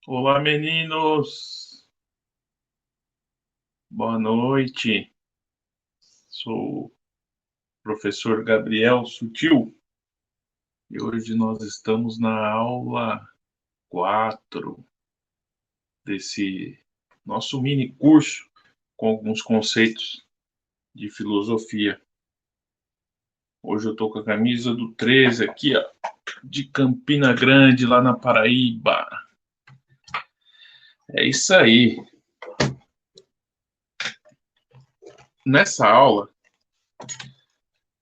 Olá, meninos. Boa noite. Sou o professor Gabriel Sutil e hoje nós estamos na aula 4 desse nosso mini curso com alguns conceitos de filosofia. Hoje eu estou com a camisa do 13 aqui, ó, de Campina Grande, lá na Paraíba. É isso aí. Nessa aula,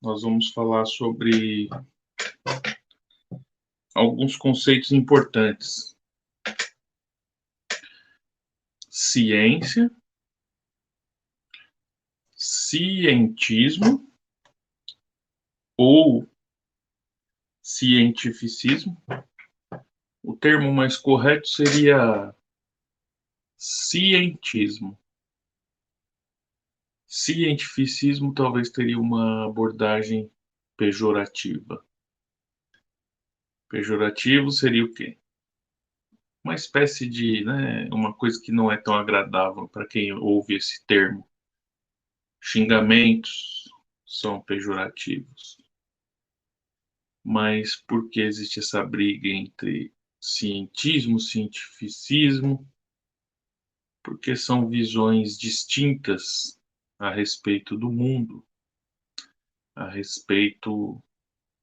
nós vamos falar sobre alguns conceitos importantes. Ciência, cientismo ou cientificismo. O termo mais correto seria cientismo. Cientificismo talvez teria uma abordagem pejorativa. Pejorativo seria o quê? Uma espécie de, né, uma coisa que não é tão agradável para quem ouve esse termo. Xingamentos são pejorativos. Mas por que existe essa briga entre cientismo, cientificismo? Porque são visões distintas a respeito do mundo, a respeito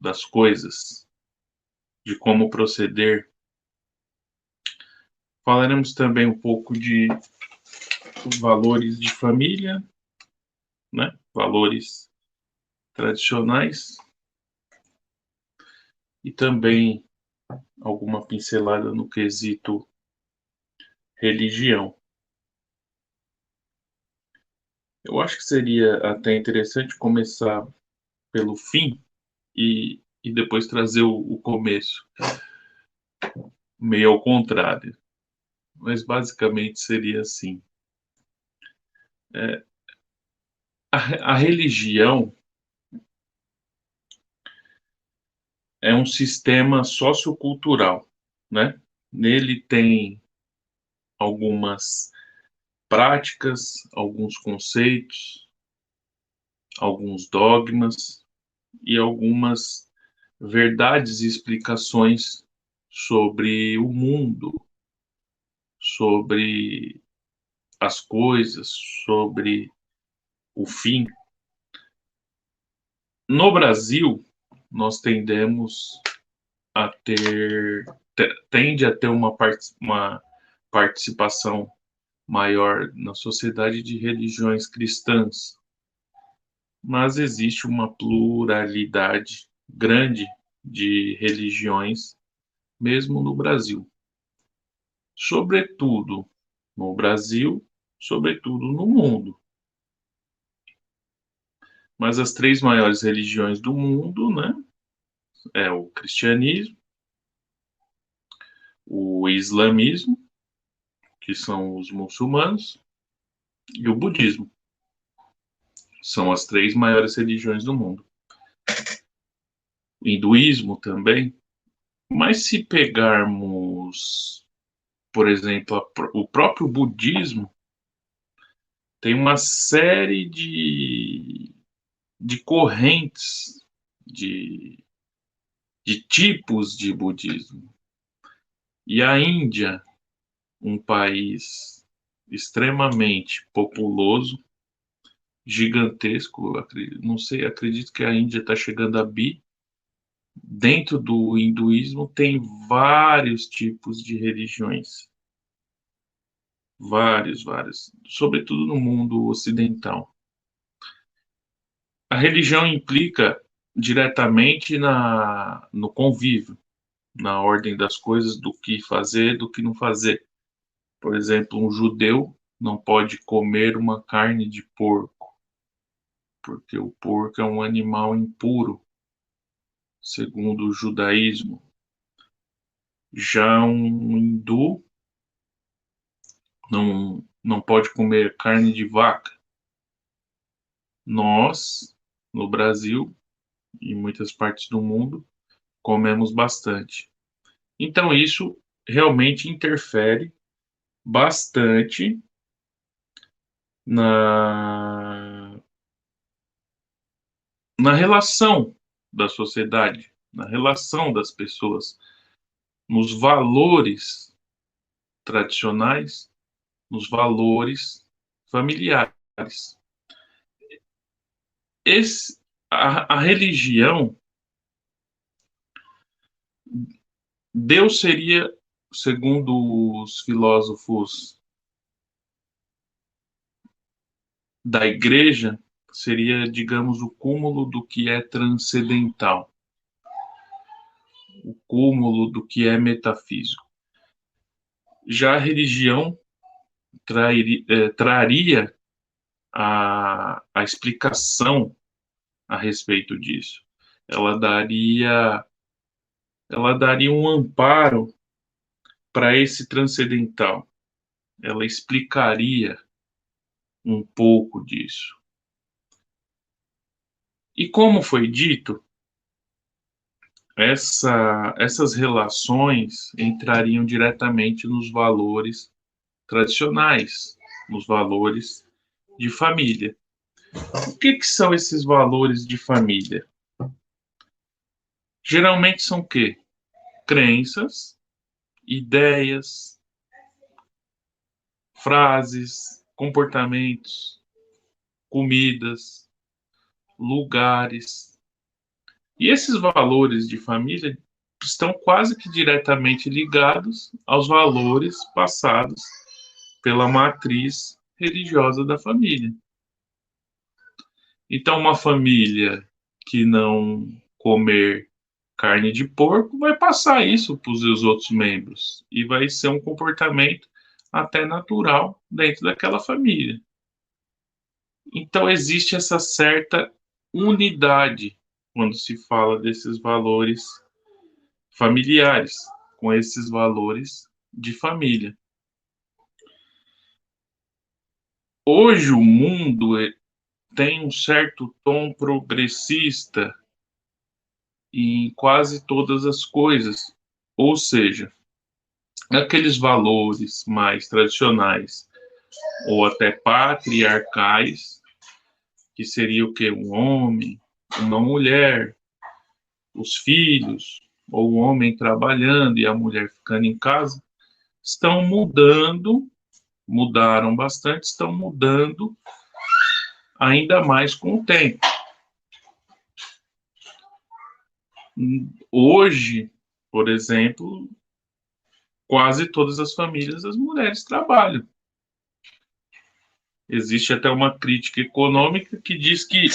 das coisas, de como proceder. Falaremos também um pouco de valores de família, né? Valores tradicionais e também alguma pincelada no quesito religião. Eu acho que seria até interessante começar pelo fim e depois trazer o começo, meio ao contrário. Mas basicamente seria assim. É, a religião é um sistema sociocultural, né? Nele tem algumas práticas, alguns conceitos, alguns dogmas e algumas verdades e explicações sobre o mundo, sobre as coisas, sobre o fim. No Brasil, nós tendemos a ter, tende a ter uma participação maior na sociedade de religiões cristãs, mas existe uma pluralidade grande de religiões, mesmo no Brasil. Sobretudo no Brasil, sobretudo no mundo. Mas as três maiores religiões do mundo, né, é o cristianismo, o islamismo, que são os muçulmanos, e o budismo. São as três maiores religiões do mundo. O hinduísmo também. Mas se pegarmos, por exemplo, o próprio budismo, tem uma série de correntes, de, de tipos de budismo. E a Índia, um país extremamente populoso, gigantesco, não sei, acredito que a Índia está chegando a dentro do hinduísmo tem vários tipos de religiões. Vários, sobretudo no mundo ocidental. A religião implica diretamente no convívio, na ordem das coisas, do que fazer, do que não fazer. Por exemplo, um judeu não pode comer uma carne de porco, porque o porco é um animal impuro, segundo o judaísmo. Já um hindu não pode comer carne de vaca. Nós, no Brasil e em muitas partes do mundo, comemos bastante. Então, isso realmente interfere bastante na, na relação da sociedade, na relação das pessoas, nos valores tradicionais, nos valores familiares. Esse, a religião, Deus seria, segundo os filósofos da igreja, seria, digamos, o cúmulo do que é transcendental, o cúmulo do que é metafísico. Já a religião traria a explicação a respeito disso. Ela daria, ela daria um amparo para esse transcendental. Ela explicaria um pouco disso. E como foi dito, essas relações entrariam diretamente nos valores tradicionais, nos valores de família. O que são esses valores de família? Geralmente são o quê? Crenças, ideias, frases, comportamentos, comidas, lugares. E esses valores de família estão quase que diretamente ligados aos valores passados pela matriz religiosa da família. Então, uma família que não comer carne de porco vai passar isso para os seus outros membros e vai ser um comportamento até natural dentro daquela família. Então, existe essa certa unidade quando se fala desses valores familiares, com esses valores de família. Hoje, o mundo tem um certo tom progressista em quase todas as coisas, ou seja, aqueles valores mais tradicionais ou até patriarcais, que seria o que? Um homem, uma mulher, os filhos, ou o homem trabalhando e a mulher ficando em casa, estão mudando, mudaram bastante, estão mudando ainda mais com o tempo. Hoje, por exemplo, quase todas as famílias, as mulheres trabalham. Existe até uma crítica econômica que diz que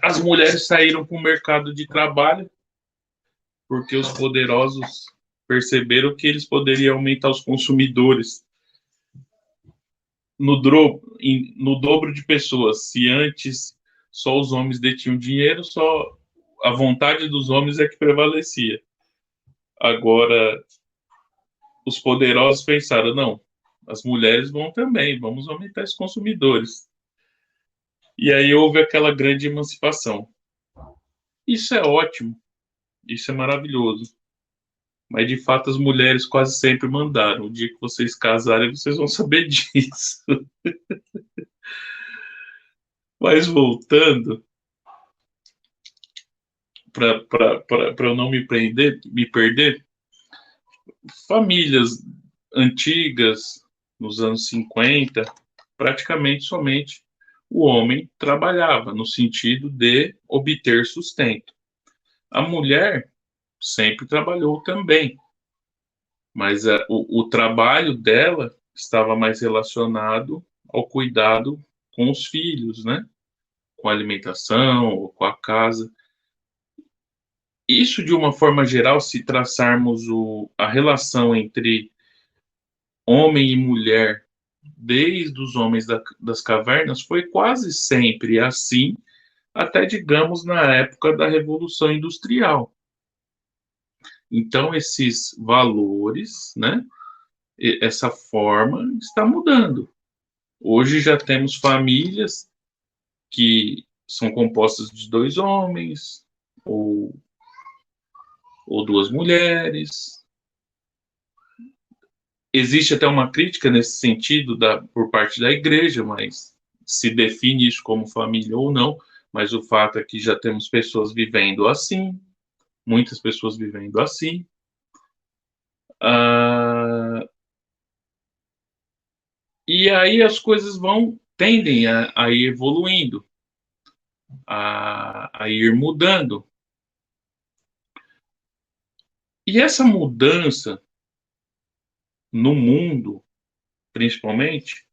as mulheres saíram para o mercado de trabalho porque os poderosos perceberam que eles poderiam aumentar os consumidores no dobro de pessoas. Se antes só os homens detinham dinheiro, só a vontade dos homens é que prevalecia. Agora, os poderosos pensaram, não, as mulheres vão também, vamos aumentar os consumidores. E aí houve aquela grande emancipação. Isso é ótimo, isso é maravilhoso. Mas, de fato, as mulheres quase sempre mandaram. O dia que vocês casarem, vocês vão saber disso. Mas, voltando, para eu não me perder, famílias antigas, nos anos 50, praticamente somente o homem trabalhava, no sentido de obter sustento. A mulher sempre trabalhou também, mas o trabalho dela estava mais relacionado ao cuidado com os filhos, né? Com a alimentação, ou com a casa. Isso, de uma forma geral, se traçarmos a relação entre homem e mulher, desde os homens das cavernas, foi quase sempre assim, até, digamos, na época da Revolução Industrial. Então, esses valores, né, essa forma está mudando. Hoje já temos famílias que são compostas de dois homens ou duas mulheres, existe até uma crítica nesse sentido por parte da igreja, mas se define isso como família ou não, mas o fato é que já temos pessoas vivendo assim, muitas pessoas vivendo assim. E aí as coisas tendem a ir evoluindo, a ir mudando. E essa mudança no mundo, principalmente,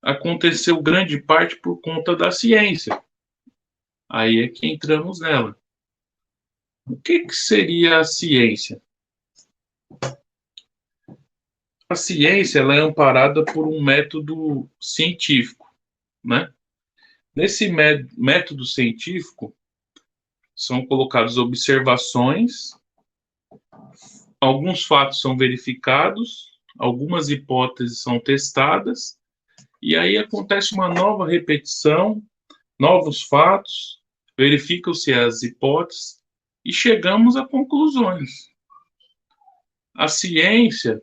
aconteceu grande parte por conta da ciência. Aí é que entramos nela. O que seria a ciência? A ciência ela é amparada por um método científico, né? Nesse método científico são colocadas observações, alguns fatos são verificados, algumas hipóteses são testadas, e aí acontece uma nova repetição, novos fatos, verificam-se as hipóteses e chegamos a conclusões. A ciência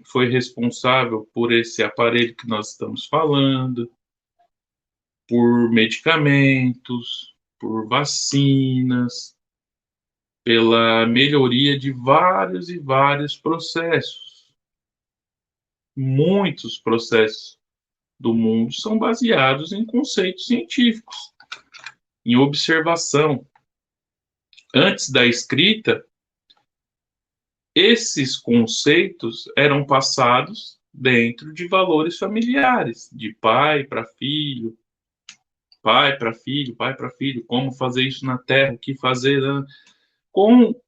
foi responsável por esse aparelho que nós estamos falando, por medicamentos, por vacinas, pela melhoria de vários e vários processos. Muitos processos do mundo são baseados em conceitos científicos, em observação. Antes da escrita, esses conceitos eram passados dentro de valores familiares, de pai para filho, pai para filho, pai para filho, como fazer isso na Terra, o que fazer. Com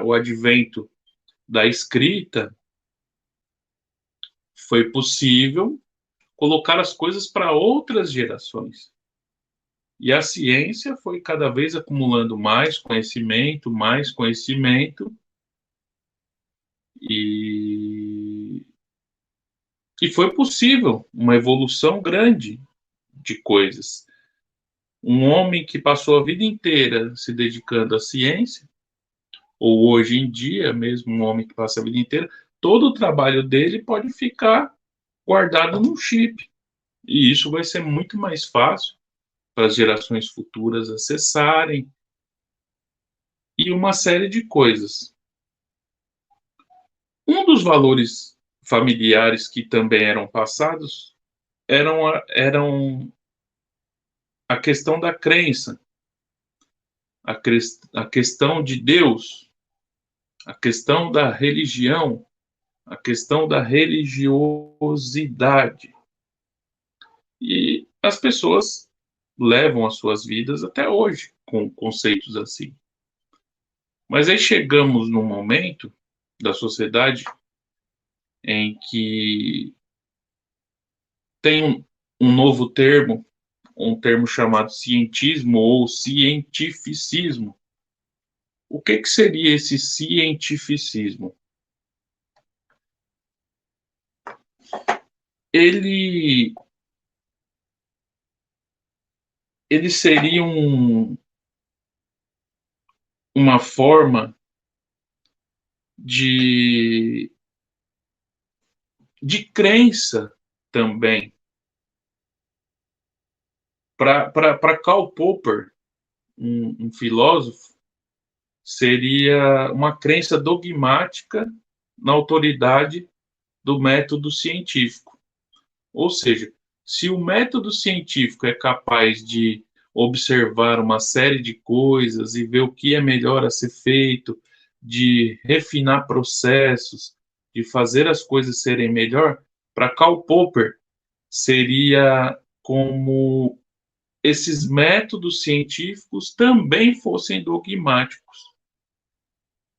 o advento da escrita, foi possível colocar as coisas para outras gerações. E a ciência foi cada vez acumulando mais conhecimento, e foi possível uma evolução grande de coisas. Um homem que passou a vida inteira se dedicando à ciência, ou hoje em dia, mesmo um homem que passa a vida inteira, todo o trabalho dele pode ficar guardado num chip. E isso vai ser muito mais fácil para as gerações futuras acessarem, e uma série de coisas. Um dos valores familiares que também eram passados eram a questão da crença, a questão de Deus, a questão da religião, a questão da religiosidade. E as pessoas levam as suas vidas até hoje com conceitos assim. Mas aí chegamos num momento da sociedade em que tem um novo termo, um termo chamado cientismo ou cientificismo. O que seria esse cientificismo? Ele seria uma forma de crença também. Para Karl Popper, um filósofo, seria uma crença dogmática na autoridade do método científico. Ou seja, se o método científico é capaz de observar uma série de coisas e ver o que é melhor a ser feito, de refinar processos, de fazer as coisas serem melhor, para Karl Popper seria como esses métodos científicos também fossem dogmáticos.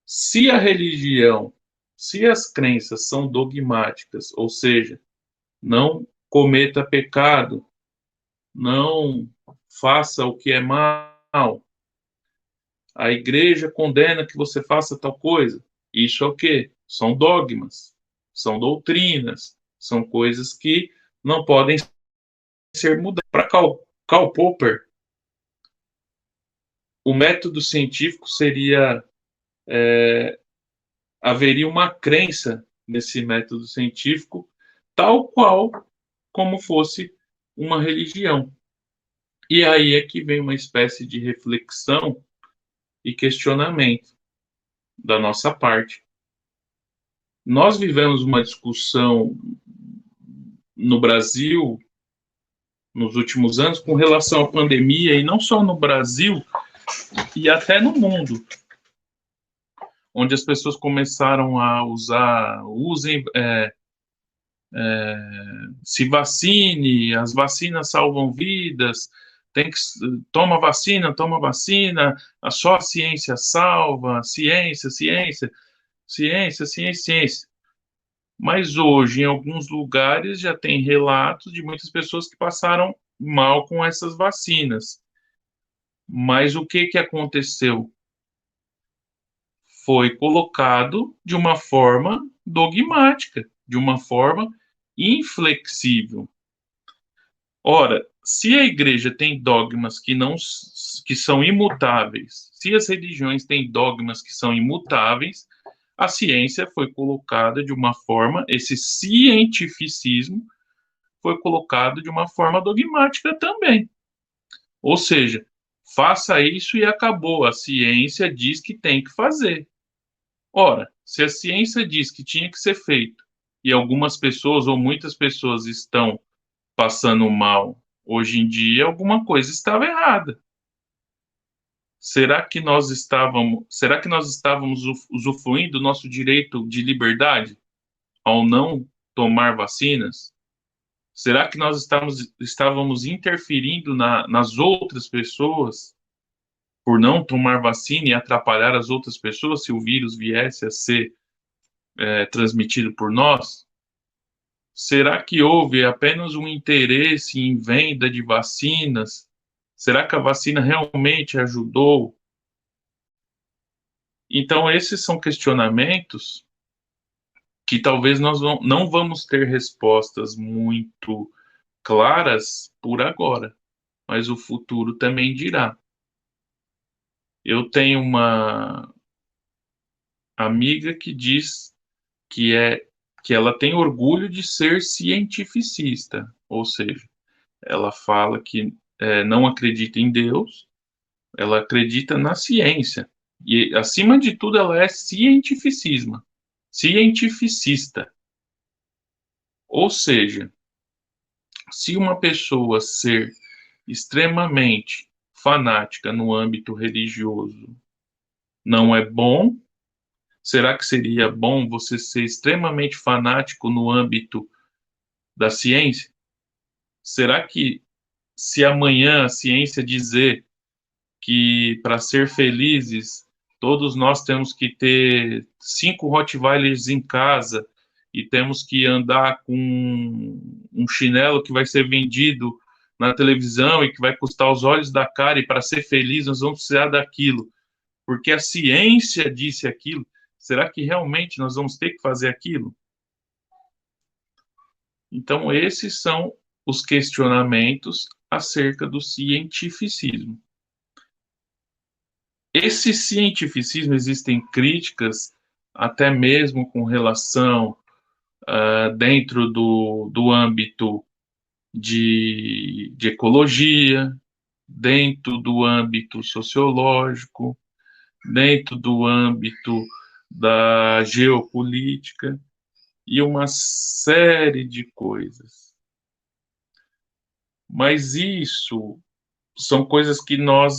Se a religião, se as crenças são dogmáticas, ou seja, não cometa pecado, não faça o que é mal, a igreja condena que você faça tal coisa. Isso é o quê? São dogmas, são doutrinas, são coisas que não podem ser mudadas. Para Karl Popper, o método científico seria haveria uma crença nesse método científico, tal qual como fosse uma religião. E aí é que vem uma espécie de reflexão e questionamento da nossa parte. Nós vivemos uma discussão no Brasil nos últimos anos com relação à pandemia, e não só no Brasil, e até no mundo, onde as pessoas começaram a se vacine, as vacinas salvam vidas, tem que toma vacina, só a ciência salva, ciência. Mas hoje, em alguns lugares, já tem relatos de muitas pessoas que passaram mal com essas vacinas. Mas o que aconteceu? Foi colocado de uma forma dogmática, de uma forma inflexível. Ora, se a igreja tem dogmas que são imutáveis, se as religiões têm dogmas que são imutáveis, a ciência foi colocada de uma forma, esse cientificismo foi colocado de uma forma dogmática também. Ou seja, faça isso e acabou. A ciência diz que tem que fazer. Ora, se a ciência diz que tinha que ser feito e algumas pessoas ou muitas pessoas estão passando mal hoje em dia, alguma coisa estava errada. Será que nós estávamos usufruindo do nosso direito de liberdade ao não tomar vacinas? Será que nós estávamos interferindo nas outras pessoas por não tomar vacina e atrapalhar as outras pessoas se o vírus viesse a ser transmitido por nós? Será que houve apenas um interesse em venda de vacinas? Será que a vacina realmente ajudou? Então, esses são questionamentos que talvez nós não vamos ter respostas muito claras por agora, mas o futuro também dirá. Eu tenho uma amiga que diz que que ela tem orgulho de ser cientificista, ou seja, ela fala que não acredita em Deus, ela acredita na ciência. E, acima de tudo, ela é cientificista. Ou seja, se uma pessoa ser extremamente fanática no âmbito religioso não é bom, será que seria bom você ser extremamente fanático no âmbito da ciência? Será que se amanhã a ciência dizer que para ser felizes todos nós temos que ter 5 Rottweilers em casa e temos que andar com um chinelo que vai ser vendido na televisão e que vai custar os olhos da cara, e para ser feliz nós vamos precisar daquilo, porque a ciência disse aquilo? Será que realmente nós vamos ter que fazer aquilo? Então, esses são os questionamentos acerca do cientificismo. Esse cientificismo, existem críticas até mesmo com relação dentro do âmbito de ecologia, dentro do âmbito sociológico, dentro do âmbito da geopolítica e uma série de coisas. Mas isso são coisas que nós,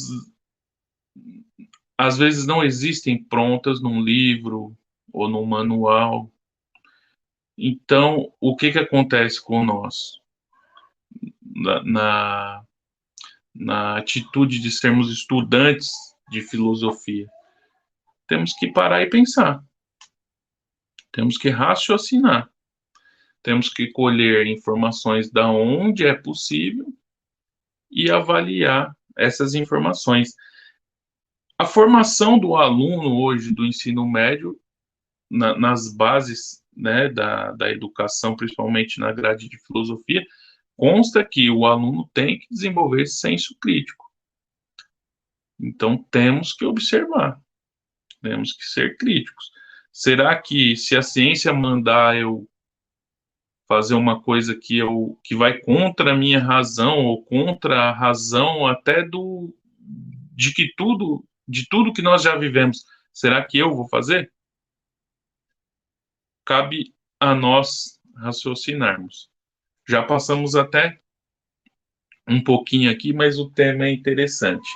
às vezes, não existem prontas num livro ou num manual. Então, o que acontece com nós? Na, na, na atitude de sermos estudantes de filosofia, temos que parar e pensar. Temos que raciocinar. Temos que colher informações da onde é possível e avaliar essas informações. A formação do aluno hoje do ensino médio, nas bases, né, da educação, principalmente na grade de filosofia, consta que o aluno tem que desenvolver senso crítico. Então, temos que observar, temos que ser críticos. Será que se a ciência mandar eu fazer uma coisa que vai contra a minha razão ou contra a razão até do de tudo que nós já vivemos, será que eu vou fazer? Cabe a nós raciocinarmos. Já passamos até um pouquinho aqui, mas o tema é interessante.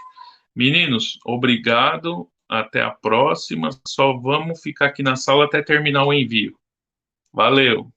Meninos, obrigado. Até a próxima. Só vamos ficar aqui na sala até terminar o envio. Valeu!